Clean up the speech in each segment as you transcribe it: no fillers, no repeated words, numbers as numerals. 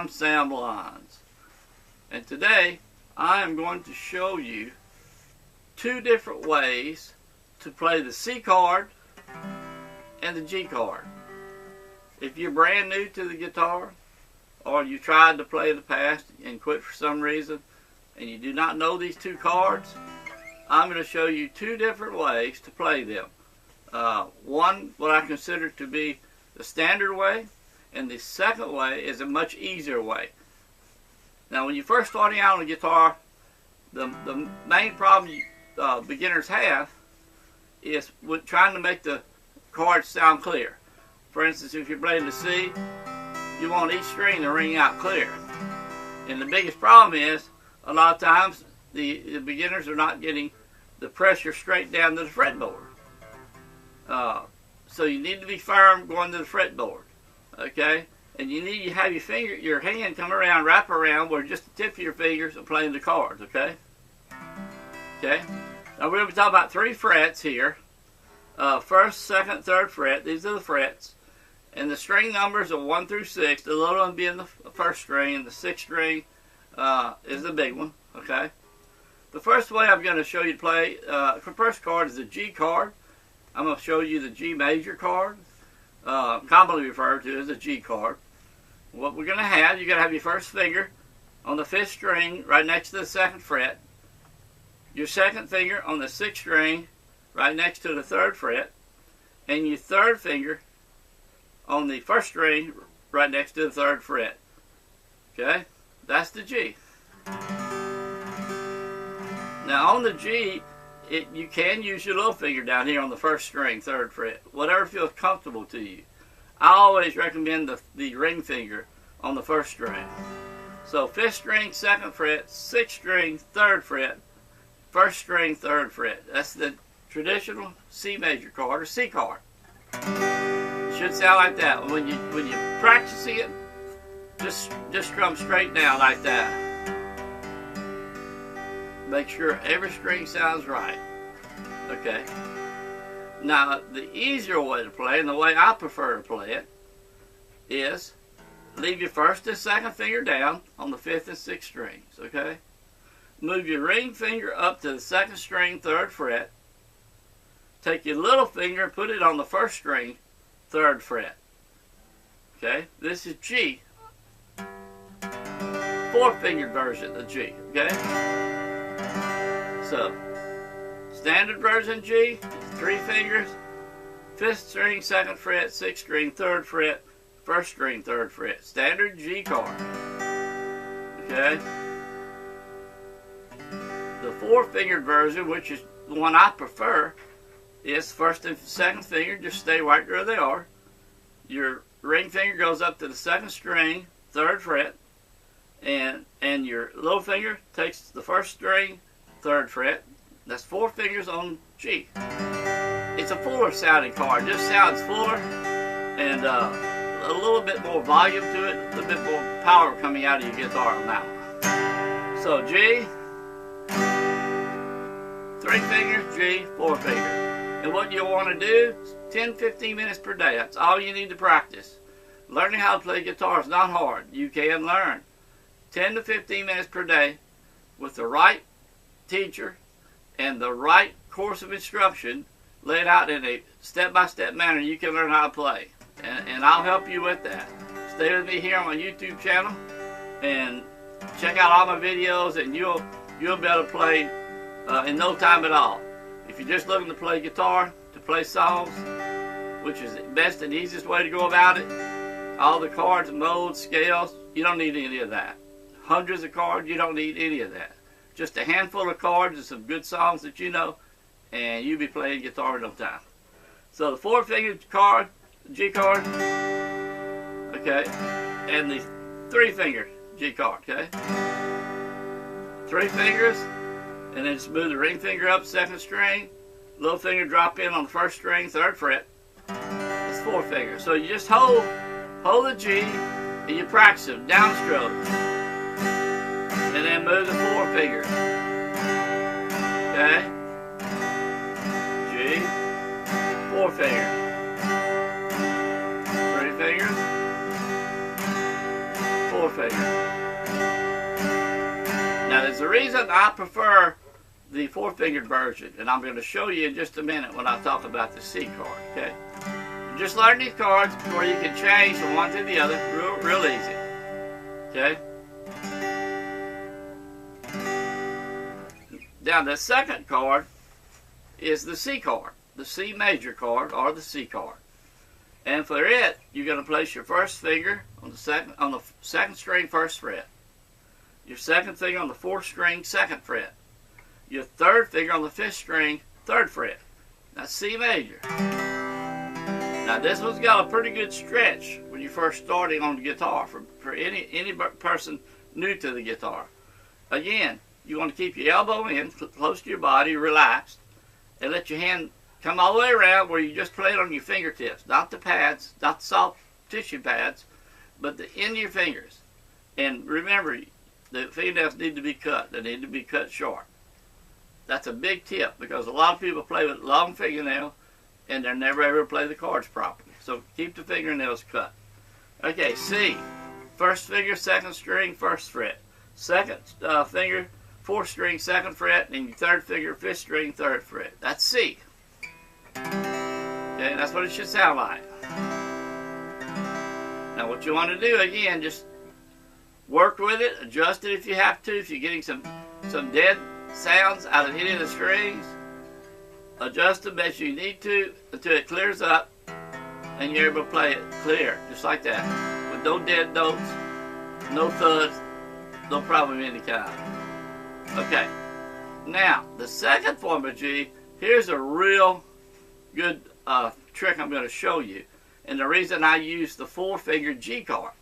I'm Sam Lyons, and today I am going to show you two different ways to play the C chord and the G chord. If you're brand new to the guitar, or you tried to play in the past and quit for some reason, and you do not know these two chords, I'm going to show you two different ways to play them. One, what I consider to be the standard way, and the second way is a much easier way. Now, when you're first starting out on a guitar, the main problem beginners have is with trying to make the chords sound clear. For instance, if you're playing the C, you want each string to ring out clear. And the biggest problem is, a lot of times, the beginners are not getting the pressure straight down to the fretboard. So you need to be firm going to the fretboard, okay? And you need to have your hand come around, wrap around where just the tip of your fingers are playing the chords, okay? Okay? Now we're going to be talking about 3 frets here. First, second, third fret. These are the frets. And the string numbers are 1 through 6. The little one being the first string, and the 6th string is the big one, okay? The first way I'm going to show you to play, the first chord is the G chord. I'm going to show you the G major chord, commonly referred to as the G chord. What we're going to have, you're going to have your first finger on the 5th string right next to the 2nd fret, your second finger on the 6th string right next to the 3rd fret, and your third finger on the 1st string right next to the 3rd fret. Okay? That's the G. Now on the G, you can use your little finger down here on the 1st string, 3rd fret, whatever feels comfortable to you. I always recommend the ring finger on the 1st string. So 5th string, 2nd fret, 6th string, 3rd fret, 1st string, 3rd fret. That's the traditional C major chord, or C chord. It should sound like that. When you're practicing it, just strum straight down like that. Make sure every string sounds right. Okay. Now, the easier way to play, and the way I prefer to play it, is leave your 1st and 2nd finger down on the 5th and 6th strings. Okay. Move your ring finger up to the 2nd string, 3rd fret. Take your little finger and put it on the 1st string, 3rd fret. Okay. This is G. 4-fingered version of G. Okay. So, standard version G, 3 fingers, 5th string, 2nd fret, 6th string, 3rd fret, 1st string, 3rd fret. Standard G chord. Okay? The 4-fingered version, which is the one I prefer, is 1st and 2nd finger, just stay right where they are. Your ring finger goes up to the 2nd string, 3rd fret, and your little finger takes the 1st string, 3rd fret. That's 4 fingers on G. It's a fuller sounding chord. Just sounds fuller and a little bit more volume to it, a little bit more power coming out of your guitar on that one. So G, 3 fingers, G, 4 fingers. And what you want to do is 10-15 minutes per day. That's all you need to practice. Learning how to play guitar is not hard. You can learn. 10 to 15 minutes per day with the right teacher and the right course of instruction laid out in a step-by-step manner. You can learn how to play, and I'll help you with that. Stay with me here on my YouTube channel and check out all my videos, and you'll be able to play in no time at all. If you're just looking to play guitar, to play songs, which is the best and easiest way to go about it, all the chords, modes, scales, you don't need any of that. Hundreds of chords, you don't need any of that. Just a handful of chords and some good songs that you know, and you'll be playing guitar in no time. So the 4-fingered chord, G chord, okay, and the 3-fingered G chord, okay. 3 fingers, and then just move the ring finger up, 2nd string, little finger drop in on the 1st string, 3rd fret. That's 4 fingers. So you just hold the G, and you practice them, downstroke. And then move the 4 fingers. Okay? G, 4 fingers. 3 fingers. 4 finger. Now there's a reason I prefer the 4-fingered version, and I'm going to show you in just a minute when I talk about the C chord, okay? Just learn these chords where you can change from one to the other real easy, okay? Now the second chord is the C chord, the C major chord or the C chord. And for it, you're going to place your first finger on the second string first fret, your second finger on the 4th string 2nd fret, your third finger on the 5th string 3rd fret. That's C major. Now this one's got a pretty good stretch when you're first starting on the guitar for any person new to the guitar. Again, you want to keep your elbow in, close to your body, relaxed, and let your hand come all the way around where you just play it on your fingertips, not the pads, not the soft tissue pads, but the end of your fingers. And remember, the fingernails need to be cut. They need to be cut short. That's a big tip because a lot of people play with long fingernails and they're never ever play the chords properly. So keep the fingernails cut. Okay, C. First finger, 2nd string, 1st fret. Second finger, 4th string, 2nd fret, and your third finger, 5th string, 3rd fret. That's C. Okay, that's what it should sound like. Now what you want to do, again, just work with it, adjust it if you have to. If you're getting some dead sounds out of any of the strings, adjust them as you need to until it clears up and you're able to play it clear, just like that, with no dead notes, no thuds, no problem of any kind. Okay, now the second form of G, here's a real good trick I'm going to show you, and the reason I use the 4-fingered G chord.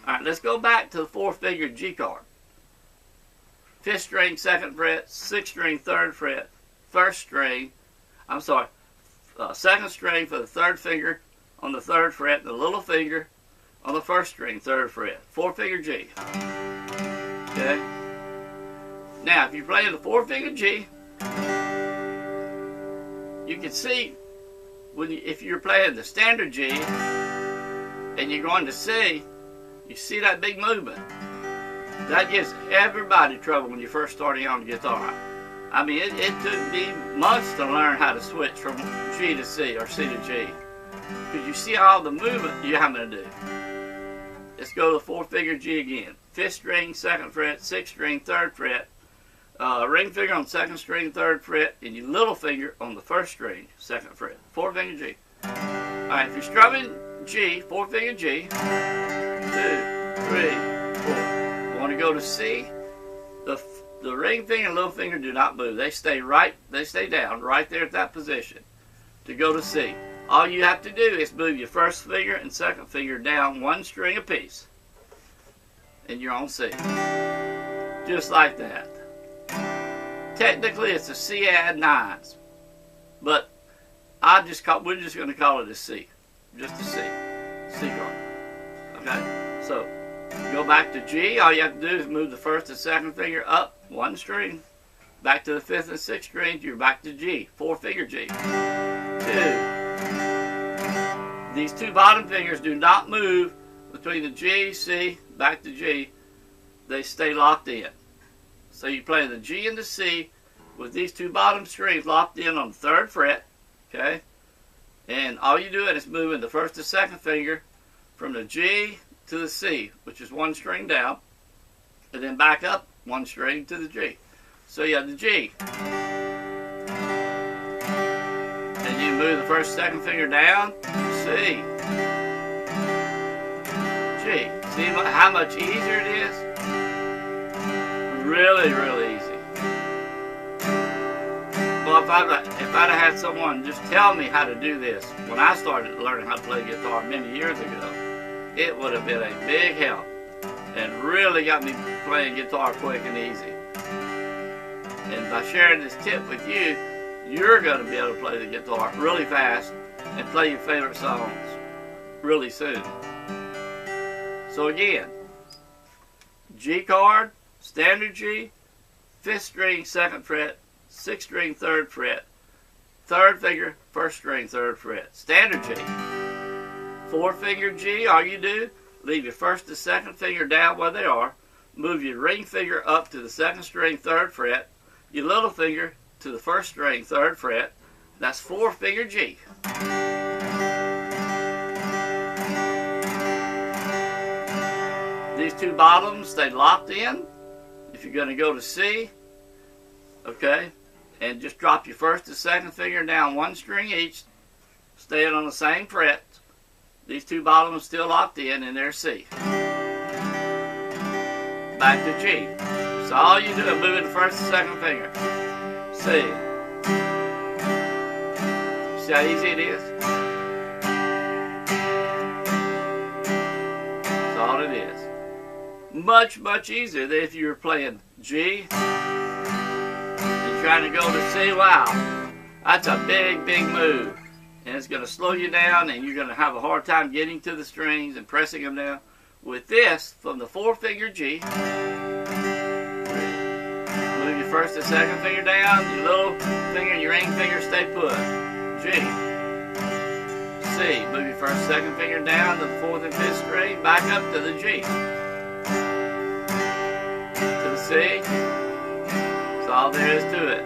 Alright, let's go back to the 4-fingered G chord. 5th string, 2nd fret, 6th string, 3rd fret, 2nd string for the 3rd finger on the 3rd fret, and the little finger on the 1st string, 3rd fret. 4-finger G. Okay? Now, if you're playing the 4-finger G, you can see if you're playing the standard G and you're going to C, you see that big movement. That gives everybody trouble when you're first starting on the guitar. I mean, it took me months to learn how to switch from G to C or C to G. Because you see all the movement you're having to do. Let's go to the 4-finger G again. 5th string, 2nd fret, 6th string, 3rd fret. Ring finger on 2nd string, 3rd fret, and your little finger on the 1st string, 2nd fret. 4-finger G. Alright, if you're strumming G, 4-finger G, 2, 3, 4. You want to go to C, the ring finger and little finger do not move. They stay down right there at that position. To go to C, all you have to do is move your 1st finger and 2nd finger down 1 string apiece, and you're on C. Just like that. Technically, it's a C add 9s, but we're just going to call it a C, just a C chord. Okay, so go back to G. All you have to do is move the 1st and 2nd finger up 1 string, back to the 5th and 6th strings. You're back to G, 4-finger G. 2. These 2 bottom fingers do not move between the G, C, back to G. They stay locked in. So you play the G and the C with these 2 bottom strings locked in on the 3rd fret, okay? And all you do is moving the 1st and 2nd finger from the G to the C, which is 1 string down, and then back up 1 string to the G. So you have the G. And you move the 1st, 2nd finger down, C, G. See how much easier it is? Really, really easy. Well, if I'd have had someone just tell me how to do this when I started learning how to play guitar many years ago, it would have been a big help and really got me playing guitar quick and easy. And by sharing this tip with you, you're going to be able to play the guitar really fast and play your favorite songs really soon. So again, G chord, standard G, 5th string, 2nd fret, 6th string, 3rd fret, 3rd finger, 1st string, 3rd fret. Standard G. 4-finger G, all you do leave your first and second finger down where they are, move your ring finger up to the second string, 3rd fret, your little finger to the first string, 3rd fret. That's 4-finger G. These two bottoms stay locked in. If you're going to go to C, okay, and just drop your first and second finger down 1 string each, staying on the same fret. These two bottoms still locked in, and there's C. Back to G. So all you do is move the first and second finger. C. See how easy it is? That's all it is. Much, much easier than if you were playing G and trying to go to C. Wow, that's a big, big move. And it's going to slow you down, and you're going to have a hard time getting to the strings and pressing them down. With this, from the 4-finger G, move your first and second finger down, your little finger and your ring finger stay put. G. C. Move your first and second finger down to the 4th and 5th string, back up to the G. To the C. That's all there is to it.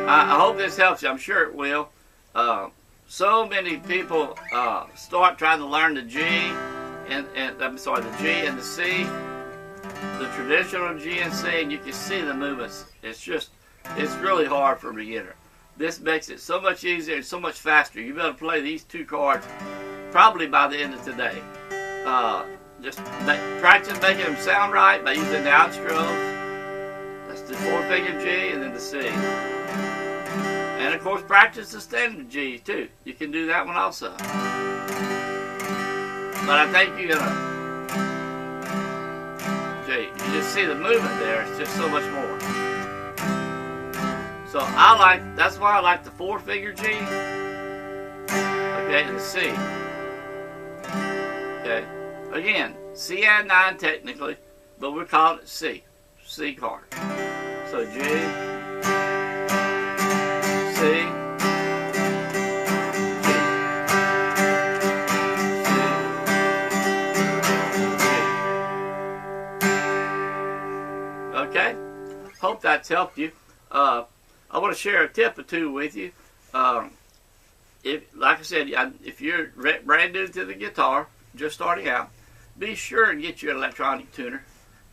I hope this helps you. I'm sure it will. So many people start trying to learn the G and the G and the C, the traditional G and C, and you can see the movements. It's really hard for a beginner. This makes it so much easier and so much faster. You better play these 2 chords probably by the end of today. Just practice making them sound right by using the outstrokes. That's the 4-finger G and then the C. And of course, practice the standard G too. You can do that one also. But I think you're gonna G. You just see the movement there. It's just so much more. So that's why I like the 4-finger G. Okay, and the C. Okay. Again, C add 9 technically, but we're calling it C. C chord. So G. C, G, C, G. Okay, hope that's helped you. I want to share a tip or two with you. Like I said, if you're brand new to the guitar, just starting out, be sure and get you an electronic tuner.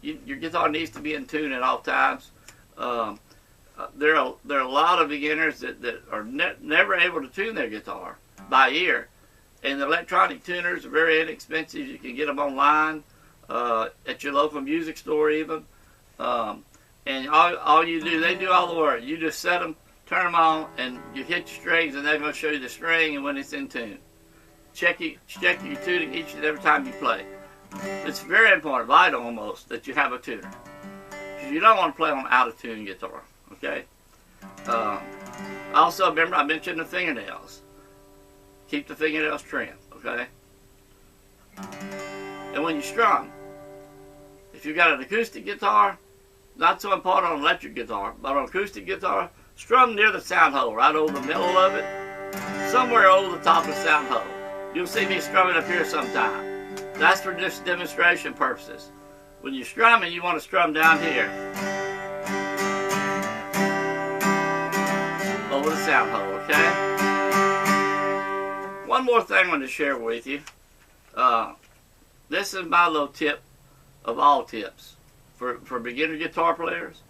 Your guitar needs to be in tune at all times. There are a lot of beginners that are never able to tune their guitar by ear, and the electronic tuners are very inexpensive. You can get them online at your local music store even, and all you do, they do all the work. You just set them, turn them on, and you hit your strings, and they're going to show you the string and when it's in tune. Check your tuning each and every time you play. It's very important, vital almost, that you have a tuner, because you don't want to play on out of tune guitar. Okay. Also, remember I mentioned the fingernails. Keep the fingernails trimmed. Okay. And when you strum, if you've got an acoustic guitar, not so important on electric guitar, but on acoustic guitar, strum near the sound hole, right over the middle of it, somewhere over the top of the sound hole. You'll see me strumming up here sometime. That's for just demonstration purposes. When you're strumming, you want to strum down here, over the sound hole, okay? One more thing I want to share with you. This is my little tip of all tips for beginner guitar players.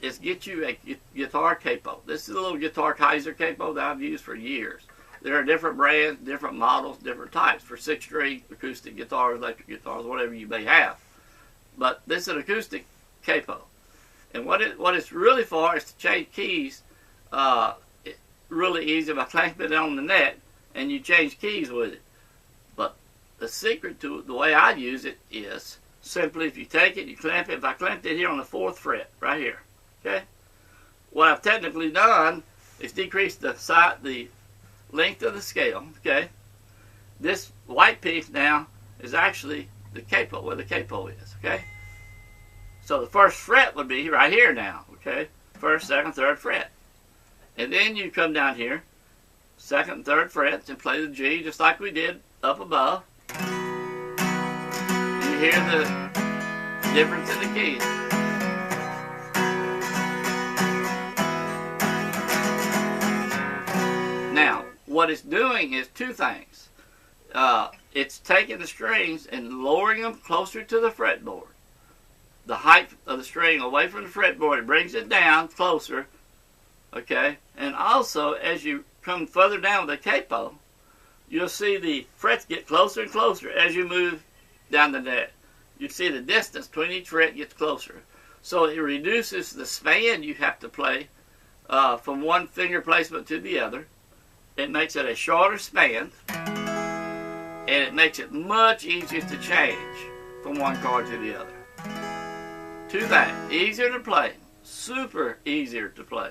Is get you a guitar capo. This is a little guitar Kaiser capo that I've used for years. There are different brands, different models, different types for 6-string acoustic guitars, electric guitars, whatever you may have. But this is an acoustic capo. And what it's really for is to change keys really easy by clamping it on the neck, and you change keys with it. But the secret to the way I use it is simply if you take it, you clamp it. If I clamped it here on the 4th fret, right here, okay? What I've technically done is decrease the length of the scale, okay? This white piece now is actually the capo, where the capo is, okay? So the 1st fret would be right here now, okay? 1st, 2nd, 3rd fret. And then you come down here, 2nd and 3rd frets, and play the G just like we did up above. You hear the difference in the keys. Now, what it's doing is two things. It's taking the strings and lowering them closer to the fretboard. The height of the string away from the fretboard, it brings it down closer. Okay? And also, as you come further down with the capo, you'll see the frets get closer and closer as you move down the neck. You see the distance between each fret gets closer. So it reduces the span you have to play from one finger placement to the other. It makes it a shorter span, and it makes it much easier to change from one chord to the other. Two things: easier to play, super easier to play.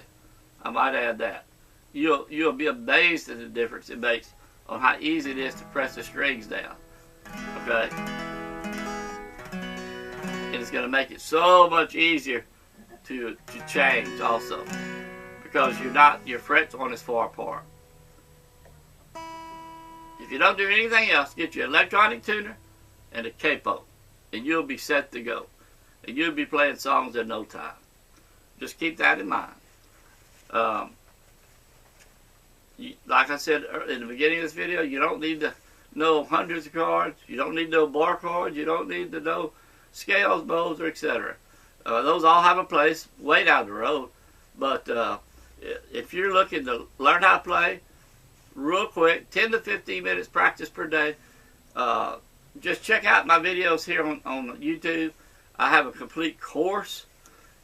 I might add that. You'll be amazed at the difference it makes on how easy it is to press the strings down. Okay? And it's going to make it so much easier to change also, because your frets aren't as far apart. If you don't do anything else, get your electronic tuner and a capo, and you'll be set to go. And you'll be playing songs in no time. Just keep that in mind. Like I said in the beginning of this video, you don't need to know hundreds of chords. You don't need to know bar chords. You don't need to know scales, bows, or etc. Those all have a place way down the road. But if you're looking to learn how to play real quick, 10 to 15 minutes practice per day, just check out my videos here on YouTube. I have a complete course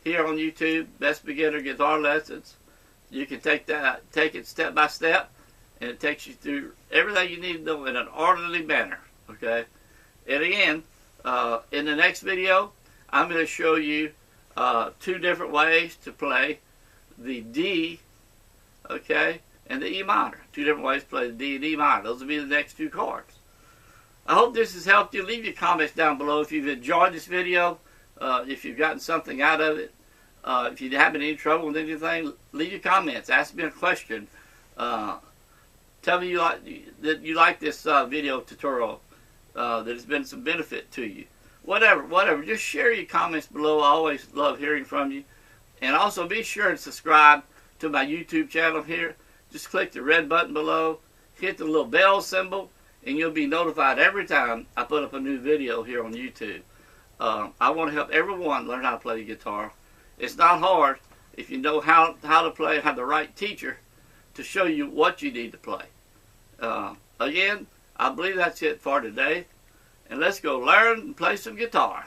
here on YouTube, Best Beginner Guitar Lessons. You can take it step by step, and it takes you through everything you need to know in an orderly manner. Okay? And again, in the next video, I'm going to show you two different ways to play the D, okay, and the E minor. Two different ways to play the D and E minor. Those will be the next two chords. I hope this has helped you. Leave your comments down below if you've enjoyed this video, if you've gotten something out of it. If you're having any trouble with anything, leave your comments. Ask me a question. Tell me that you like this video tutorial, that it's been some benefit to you. Whatever. Just share your comments below. I always love hearing from you. And also be sure to subscribe to my YouTube channel here. Just click the red button below. Hit the little bell symbol, and you'll be notified every time I put up a new video here on YouTube. I want to help everyone learn how to play the guitar. It's not hard if you know how to play and have the right teacher to show you what you need to play. Again, I believe that's it for today. And let's go learn and play some guitar.